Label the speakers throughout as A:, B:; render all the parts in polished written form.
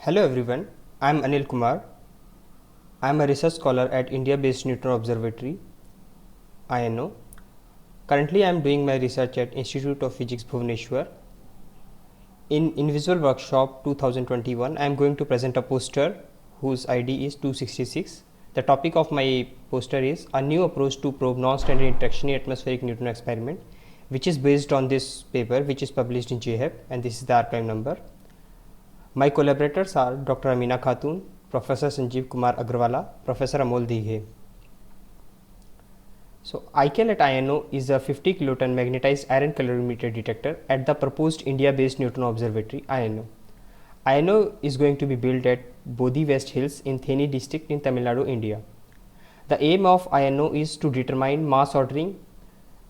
A: Hello everyone, I am Anil Kumar. I am a research scholar at India-based Neutron Observatory, INO. Currently I am doing my research at Institute of Physics, Bhubaneswar. In Invisible Workshop 2021, I am going to present a poster whose ID is 266. The topic of my poster is a new approach to probe non-standard interaction in atmospheric neutrino experiment, which is based on this paper which is published in JHEP, and this is the archive number. My collaborators are Dr. Amina Khatun, Professor Sanjeev Kumar Agrawala, Professor Amol Dighe. So, ICAL at INO is a 50 kiloton magnetized iron calorimeter detector at the proposed India-based Neutron Observatory, INO. INO is going to be built at Bodhi West Hills in Theni district in Tamil Nadu, India. The aim of INO is to determine mass ordering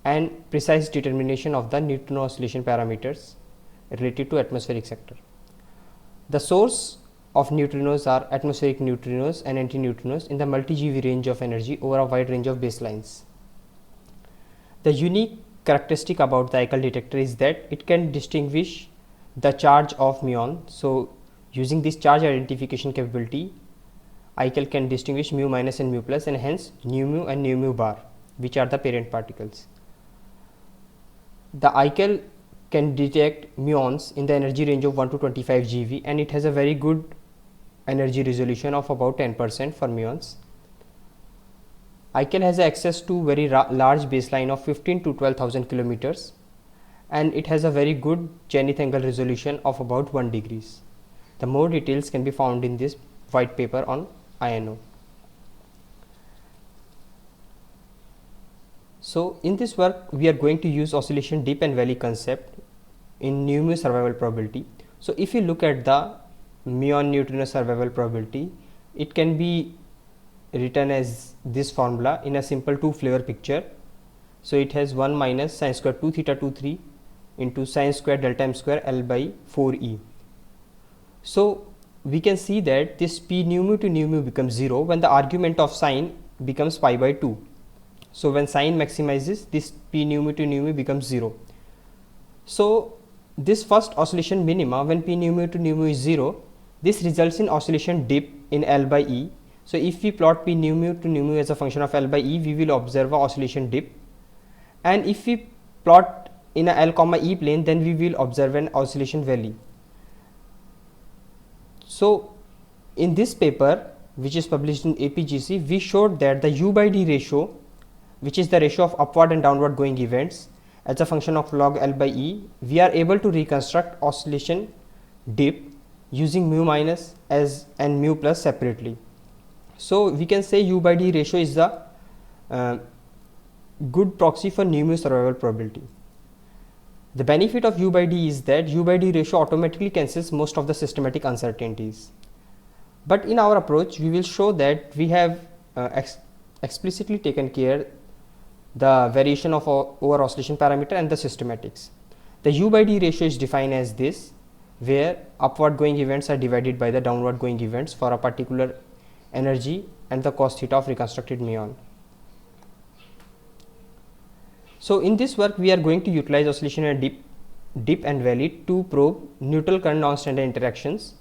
A: and precise determination of the neutrino oscillation parameters related to atmospheric sector. The source of neutrinos are atmospheric neutrinos and antineutrinos in the multi-GeV range of energy over a wide range of baselines. The unique characteristic about the ICAL detector is that it can distinguish the charge of muon. So, using this charge identification capability, ICAL can distinguish mu minus and mu plus, and hence nu mu and nu mu bar, which are the parent particles. The ICAL can detect muons in the energy range of 1 to 25 GeV, and it has a very good energy resolution of about 10% for muons. ICAL has access to very large baseline of 15 to 12,000 kilometers, and it has a very good zenith angle resolution of about 1 degrees. The more details can be found in this white paper on INO. So, in this work we are going to use oscillation dip and valley concept in nu mu survival probability. So, if you look at the muon neutrino survival probability, it can be written as this formula in a simple 2 flavor picture. So, it has 1 minus sin square 2 theta 2 3 into sin square delta m square L by 4E. So, we can see that this p nu mu to nu mu becomes 0 when the argument of sin becomes pi by 2. So, when sin maximizes, this p nu mu to nu mu becomes 0. So, this first oscillation minima when p nu mu to nu mu is 0, this results in oscillation dip in L by E. So, if we plot p nu mu to nu mu as a function of L by E, we will observe a oscillation dip, and if we plot in a L comma E plane, then we will observe an oscillation valley. So, in this paper which is published in APGC, we showed that the U by D ratio, which is the ratio of upward and downward going events as a function of log L by E, we are able to reconstruct oscillation dip using mu minus as and mu plus separately. So, we can say U by D ratio is the good proxy for nu mu survival probability. The benefit of U by D is that U by D ratio automatically cancels most of the systematic uncertainties. But in our approach, we will show that we have explicitly taken care the variation of over oscillation parameter and the systematics. The U by D ratio is defined as this, where upward going events are divided by the downward going events for a particular energy and the cos theta of reconstructed muon. So, in this work we are going to utilize oscillation and dip and valley to probe neutral current non-standard interactions.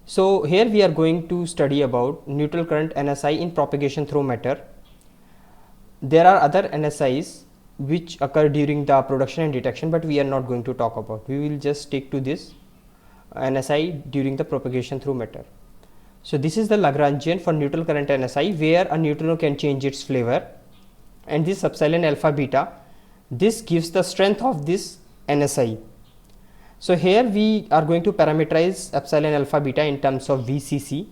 A: So, here we are going to study about neutral current NSI in propagation through matter. There are other NSIs which occur during the production and detection, but we are not going to talk about. We will just stick to this NSI during the propagation through matter. So, this is the Lagrangian for neutral current NSI, where a neutrino can change its flavor, and this epsilon alpha beta, this gives the strength of this NSI. So, here we are going to parameterize epsilon alpha beta in terms of VCC,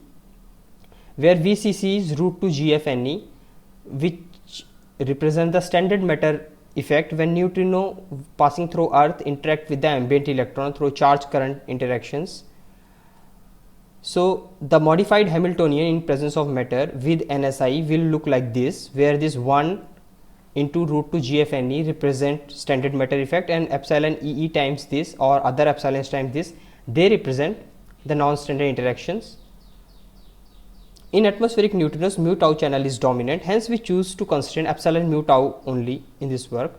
A: where VCC is root 2 GFNE, which represent the standard matter effect when neutrino passing through earth interact with the ambient electron through charge current interactions. So, the modified Hamiltonian in presence of matter with NSI will look like this, where this 1 into root 2 GFNE represent standard matter effect, and epsilon EE times this or other epsilons times this, they represent the non-standard interactions. In atmospheric neutrinos, mu tau channel is dominant, hence we choose to consider epsilon mu tau only in this work,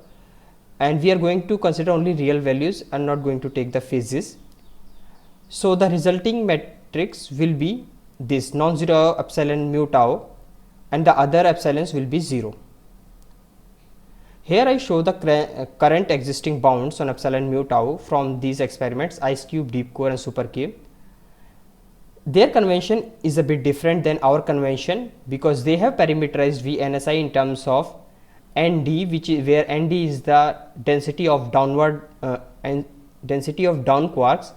A: and we are going to consider only real values and not going to take the phases. So, the resulting matrix will be this non-zero epsilon mu tau, and the other epsilons will be 0. Here I show the current existing bounds on epsilon mu tau from these experiments, ice cube, deep core and super cave. Their convention is a bit different than our convention because they have parameterized VNSI in terms of ND, which is where ND is the density of downward and density of down quarks,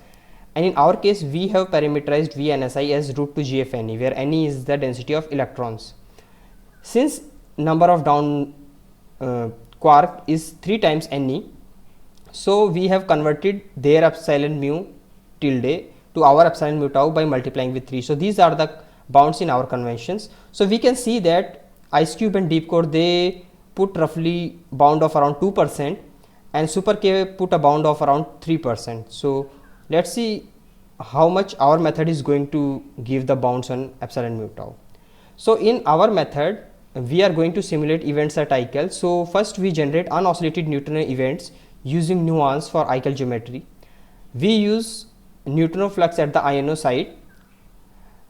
A: and in our case we have parameterized VNSI as root 2 GFNE, where Ne is the density of electrons. Since number of down quark is 3 times Ne, so we have converted their epsilon mu tilde to our epsilon mu tau by multiplying with 3. So these are the bounds in our conventions. So we can see that ice cube and deep core, they put roughly bound of around 2%, and super K put a bound of around 3%. So let's see how much our method is going to give the bounds on epsilon mu tau. So in our method we are going to simulate events at ICAL. So first we generate unoscillated neutrino events using nuance for ICAL geometry. We use neutrino flux at the INO site.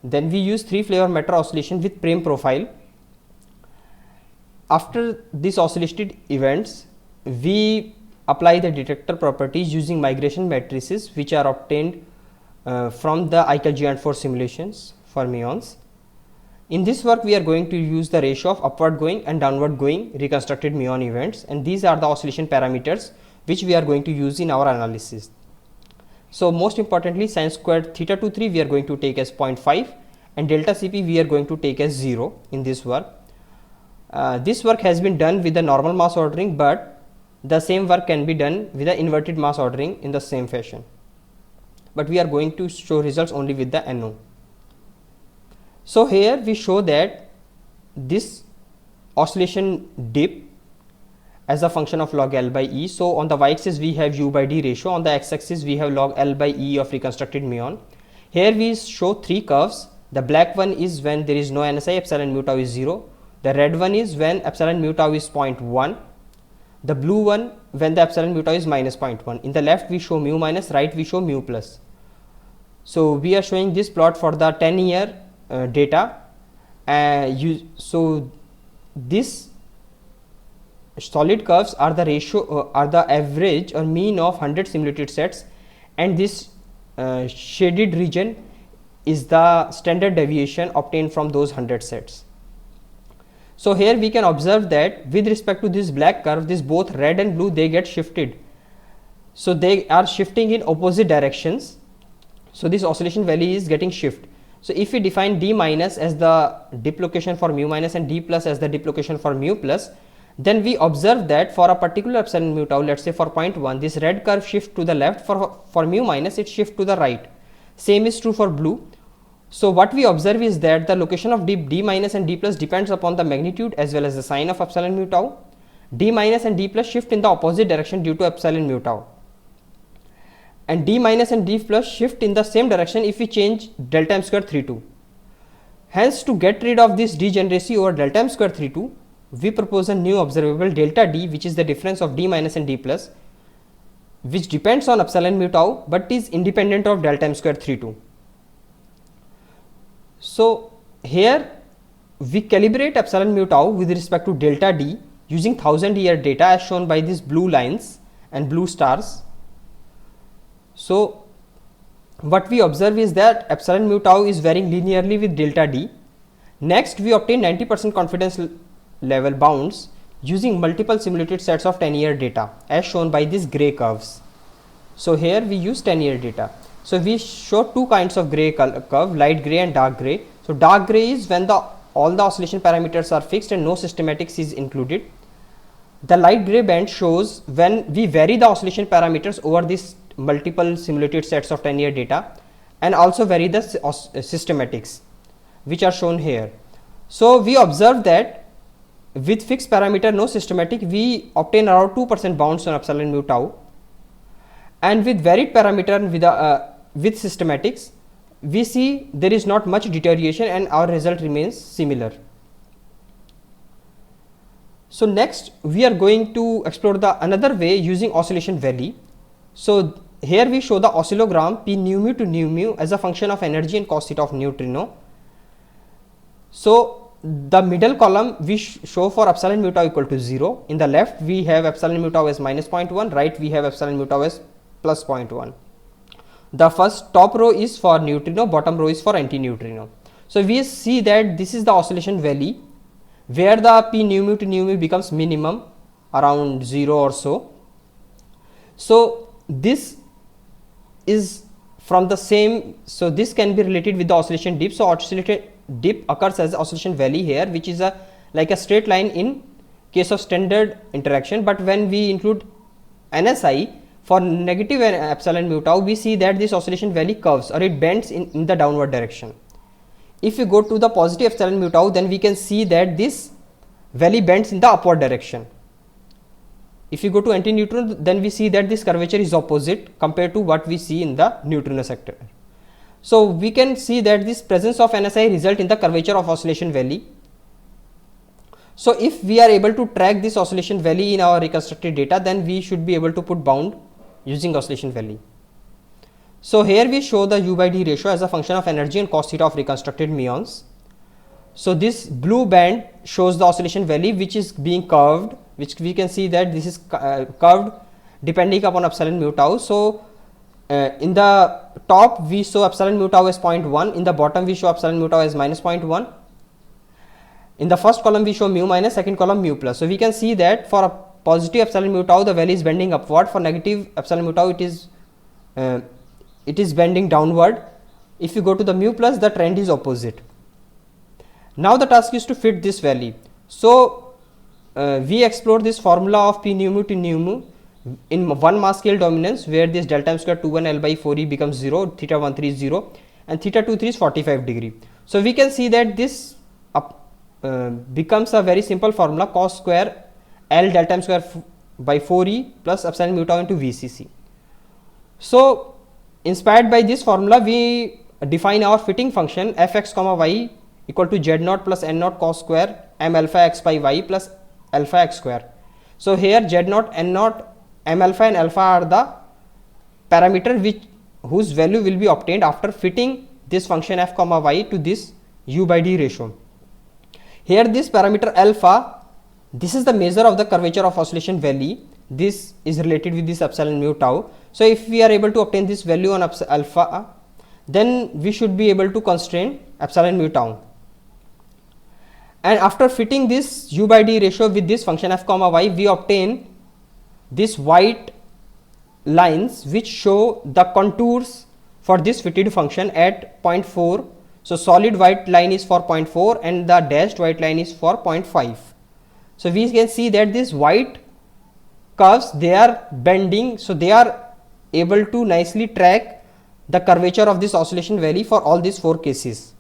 A: Then we use 3 flavor matter oscillation with Prem profile. After these oscillated events, we apply the detector properties using migration matrices which are obtained from the ICAL Giant4 simulations for muons. In this work we are going to use the ratio of upward going and downward going reconstructed muon events, and these are the oscillation parameters which we are going to use in our analysis. So most importantly, sin squared theta 23 we are going to take as 0.5 and delta Cp we are going to take as 0 in this work. This work has been done with the normal mass ordering, but the same work can be done with the inverted mass ordering in the same fashion. But we are going to show results only with the NO. So here we show that this oscillation dip as a function of log L by E. So on the y-axis we have U by D ratio, on the x-axis we have log L by E of reconstructed muon. Here we show 3 curves. The black one is when there is no NSI, epsilon mu tau is 0. The red one is when epsilon mu tau is 0.1. The blue one when the epsilon mu tau is minus 0.1. In the left we show mu minus, right we show mu plus. So we are showing this plot for the 10-year data. So this solid curves are the ratio are the average or mean of 100 simulated sets, and this shaded region is the standard deviation obtained from those 100 sets. So here we can observe that with respect to this black curve, this both red and blue, they get shifted. So they are shifting in opposite directions. So this oscillation value is getting shift. So if we define D minus as the dip location for mu minus and D plus as the dip location for mu plus, then we observe that for a particular epsilon mu tau, let's say for 0.1, this red curve shift to the left, for mu minus it shift to the right. Same is true for blue. So what we observe is that the location of dip D minus and D plus depends upon the magnitude as well as the sign of epsilon mu tau. D minus and D plus shift in the opposite direction due to epsilon mu tau, and D minus and D plus shift in the same direction if we change delta m square 32. Hence, to get rid of this degeneracy over delta m square 32, we propose a new observable delta D, which is the difference of D minus and D plus, which depends on epsilon mu tau but is independent of delta m square 32. So here we calibrate epsilon mu tau with respect to delta D using 1000-year data as shown by these blue lines and blue stars. So what we observe is that epsilon mu tau is varying linearly with delta D. Next we obtain 90% confidence level bounds using multiple simulated sets of 10-year data as shown by these gray curves. So here we use 10-year data. So we show 2 kinds of gray curve, light gray and dark gray. So dark gray is when all the oscillation parameters are fixed and no systematics is included. The light gray band shows when we vary the oscillation parameters over these multiple simulated sets of 10-year data and also vary the systematics, which are shown here. So we observe that with fixed parameter no systematic we obtain around 2% bounds on epsilon mu tau, and with varied parameter with systematics we see there is not much deterioration and our result remains similar. So next we are going to explore the another way using oscillation valley. So here we show the oscillogram P nu mu to nu mu as a function of energy and cos theta of neutrino. So the middle column we show for epsilon mu tau equal to 0. In the left we have epsilon mu tau as minus 0.1, right we have epsilon mu tau as plus 0.1. The first top row is for neutrino, bottom row is for antineutrino. So we see that this is the oscillation valley where the P nu mu to nu mu becomes minimum around 0 or so. So this is from the same, so this can be related with the oscillation dip. So oscillated dip occurs as oscillation valley here, which is a like a straight line in case of standard interaction, but when we include NSI for negative epsilon mu tau, we see that this oscillation valley curves or it bends in the downward direction. If we go to the positive epsilon mu tau, then we can see that this valley bends in the upward direction. If we go to antineutrino, then we see that this curvature is opposite compared to what we see in the neutrino sector. So we can see that this presence of NSI result in the curvature of oscillation valley. So if we are able to track this oscillation valley in our reconstructed data, then we should be able to put bound using oscillation valley. So here we show the U by D ratio as a function of energy and cos theta of reconstructed muons. So this blue band shows the oscillation valley which is being curved, which we can see that this is curved depending upon epsilon mu tau. So in the top we show epsilon mu tau as 0.1, in the bottom we show epsilon mu tau as minus 0.1. In the first column we show mu minus, second column mu plus. So we can see that for a positive epsilon mu tau the valley is bending upward, for negative epsilon mu tau it is bending downward. If you go to the mu plus, the trend is opposite. Now the task is to fit this valley. So we explore this formula of P nu mu to nu mu in one mass scale dominance, where this delta m square 2 1 L by 4 E becomes 0, theta 1 3 is 0 and theta 2 3 is 45 degree. So we can see that this becomes a very simple formula, cos square L delta m square by 4 E plus epsilon mu tau into VCC. So inspired by this formula, we define our fitting function fx comma y equal to z naught plus n naught cos square m alpha x by y plus alpha x square. So here z naught, n naught, m alpha and alpha are the parameter whose value will be obtained after fitting this function f comma y to this u by d ratio. Here this parameter alpha, this is the measure of the curvature of oscillation valley. This is related with this epsilon mu tau. So if we are able to obtain this value on alpha, then we should be able to constrain epsilon mu tau. And after fitting this u by d ratio with this function f comma y, we obtain this white lines which show the contours for this fitted function at 0.4. So solid white line is for 0.4 and the dashed white line is for 0.5. So we can see that these white curves, they are bending, so they are able to nicely track the curvature of this oscillation valley for all these 4 cases.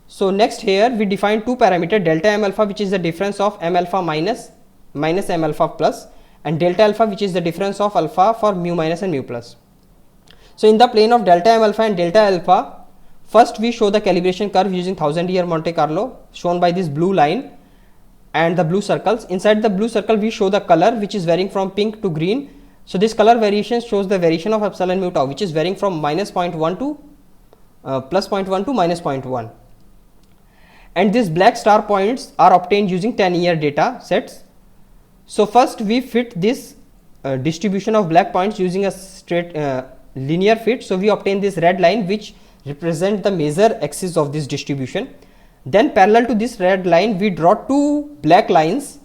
A: So next here we define two parameter, delta m alpha, which is the difference of m alpha minus m alpha plus, and delta alpha, which is the difference of alpha for mu minus and mu plus. So in the plane of delta m alpha and delta alpha, first we show the calibration curve using 1000-year Monte Carlo shown by this blue line and the blue circles. Inside the blue circle we show the color which is varying from pink to green. So this color variation shows the variation of epsilon mu tau, which is varying from minus 0.1 to plus 0.1 to minus 0.1. And these black star points are obtained using 10-year data sets. So first we fit this distribution of black points using a straight linear fit. So we obtain this red line which represent the major axis of this distribution. Then parallel to this red line we draw two black lines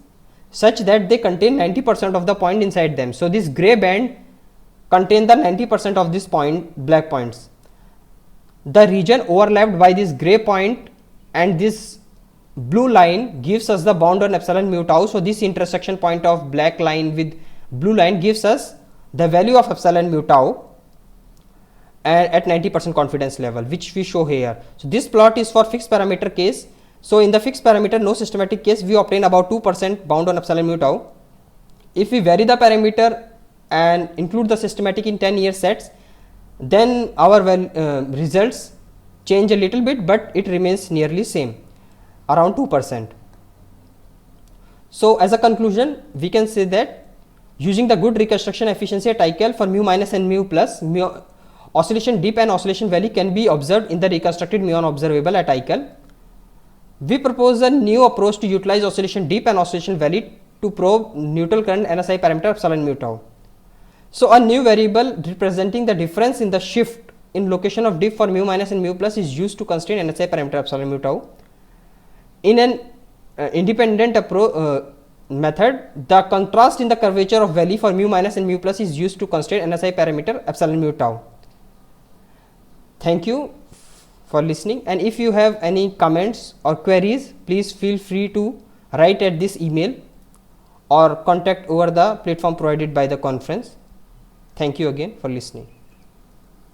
A: such that they contain 90% of the point inside them. So this gray band contain the 90% of this black points. The region overlapped by this gray point and this blue line gives us the bound on epsilon mu tau. So this intersection point of black line with blue line gives us the value of epsilon mu tau and at 90% confidence level, which we show here. So this plot is for fixed parameter case. So in the fixed parameter no systematic case, we obtain about 2% bound on epsilon mu tau. If we vary the parameter and include the systematic in 10-year sets, then our results change a little bit, but it remains nearly same, around 2%. So as a conclusion we can say that Using the good reconstruction efficiency at ICAL for mu minus and mu plus, oscillation dip and oscillation valley can be observed in the reconstructed muon observable at ICAL. We propose a new approach to utilize oscillation dip and oscillation valley to probe neutral current NSI parameter epsilon mu tau. So a new variable representing the difference in the shift in location of dip for mu minus and mu plus is used to constrain NSI parameter epsilon mu tau. In an independent method, the contrast in the curvature of valley for mu minus and mu plus is used to constrain NSI parameter epsilon mu tau. Thank you for listening, and if you have any comments or queries, please feel free to write at this email or contact over the platform provided by the conference. Thank you again for listening.